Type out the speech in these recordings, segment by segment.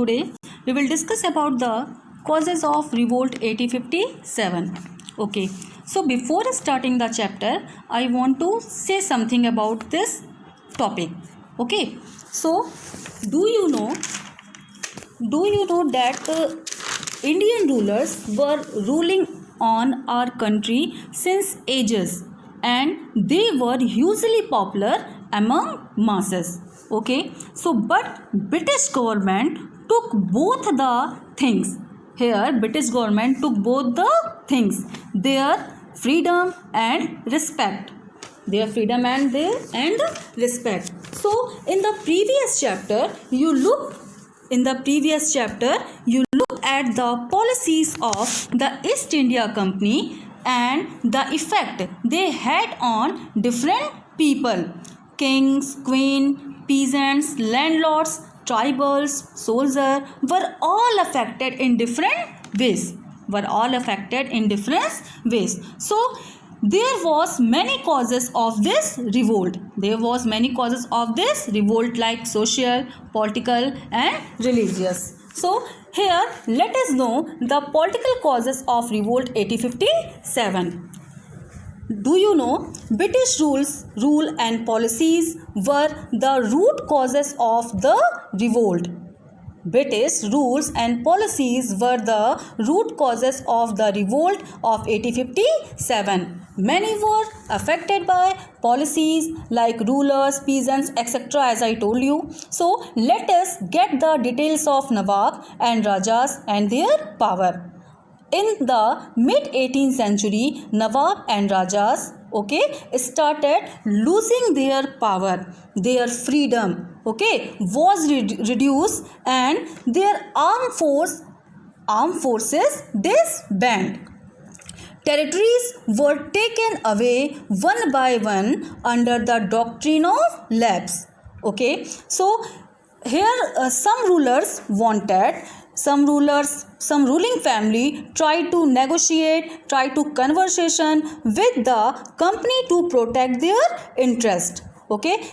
Today we will discuss about the causes of revolt 1857. Okay, so before starting the chapter, I want to say something about this topic. Okay, so do you know that Indian rulers were ruling on our country since ages, and they were hugely popular among masses. Okay, so but British government took both the things. Here British government took both the things, their freedom and respect, their freedom and respect. So in the previous chapter you look at the policies of the East India Company and the effect they had on different people: kings, queen, peasants, landlords, tribals, soldiers were all affected in different ways. So there was many causes of this revolt. Like social, political and religious. So here let us know the political causes of revolt 1857. Do you know British rule and policies were the root causes of the revolt? British rules and policies were the root causes of the revolt of 1857. Many were affected by policies like rulers, peasants, etc. as I told you. So let us get the details of Nawab and Rajas and their power. In the mid 18th century, Nawab and Rajas started losing their power, their freedom was reduced, and their armed forces disbanded. Territories were taken away one by one under the doctrine of lapse. So here some ruling family tried to negotiate, tried to conversation with the company to protect their interest.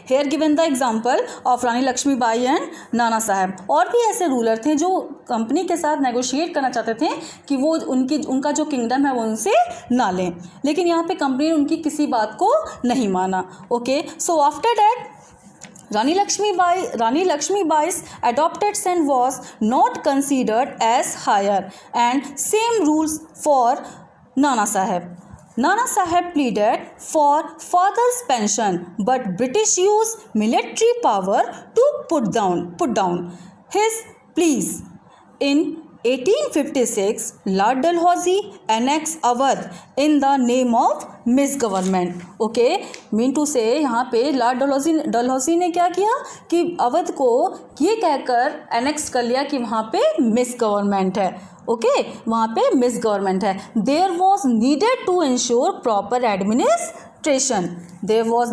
Here given the example of Rani Lakshmi Bai and Nana Saheb. और भी ऐसे ruler थे जो company के साथ negotiate करना चाहते थे कि वो उनका जो किंगडम है वो उनसे ना लें, लेकिन यहाँ पे कंपनी ने उनकी किसी बात को नहीं माना. So after that Rani Lakshmi Bai's adopted son was not considered as higher, and same rules for Nana Saheb. Nana Saheb pleaded for father's pension, but British used military power to put down his pleas. In 1856, Lord Dalhousie annexed Awadh in the name of misgovernment. Mean to say यहाँ पे Lord Dalhousie ने क्या किया कि अवध को ये कहकर annex कर लिया कि वहाँ पे मिसगवर्नमेंट है. वहाँ पे मिसगवर्नमेंट है. There was needed to ensure proper administration. There was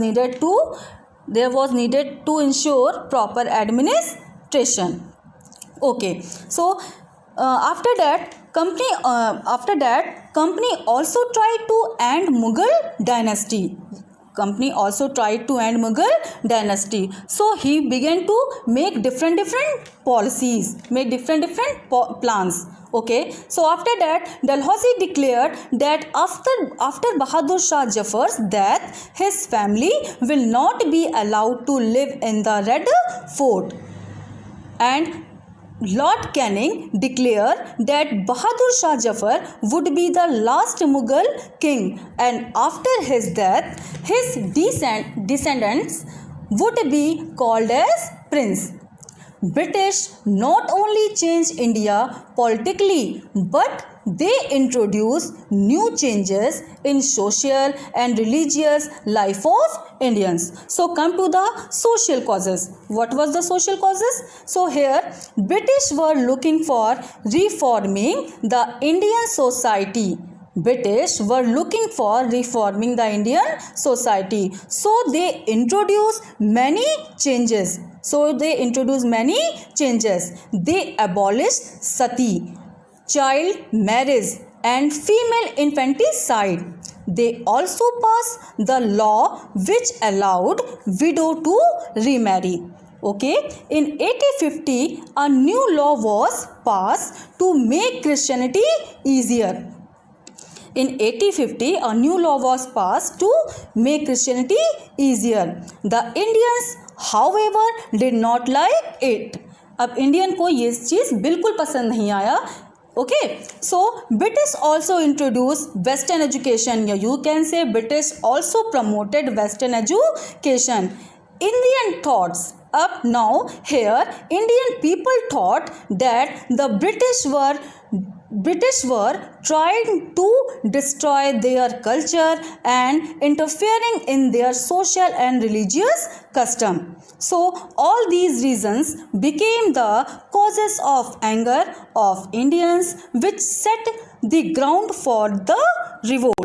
needed to ensure proper administration. So after that company also tried to end Mughal dynasty. So he began to make different policies, make different plans. So after that Dalhousie declared that after Bahadur Shah Jafar's death, his family will not be allowed to live in the Red Fort, and Lord Canning declared that Bahadur Shah Jafar would be the last Mughal king, and after his death, his descendants would be called as prince. British not only changed India politically, but they introduced new changes in social and religious life of Indians. So come to the social causes. What was the social causes? So here British were looking for reforming the Indian society. So they introduced many changes. They abolished sati, child marriage and female infanticide. They also passed the law which allowed widow to remarry. Okay, in 1850 a new law was passed to make Christianity easier. In 1850 a new law was passed to make Christianity easier. The Indians however did not like it. अब Indian को ये चीज़ बिल्कुल पसंद नहीं आया. Okay, so British also introduced Western education. You can say British also promoted Western education. Indian thoughts. Up now here Indian people thought that the British were trying to destroy their culture and interfering in their social and religious custom. So all these reasons became the causes of anger of Indians, which set the ground for the revolt.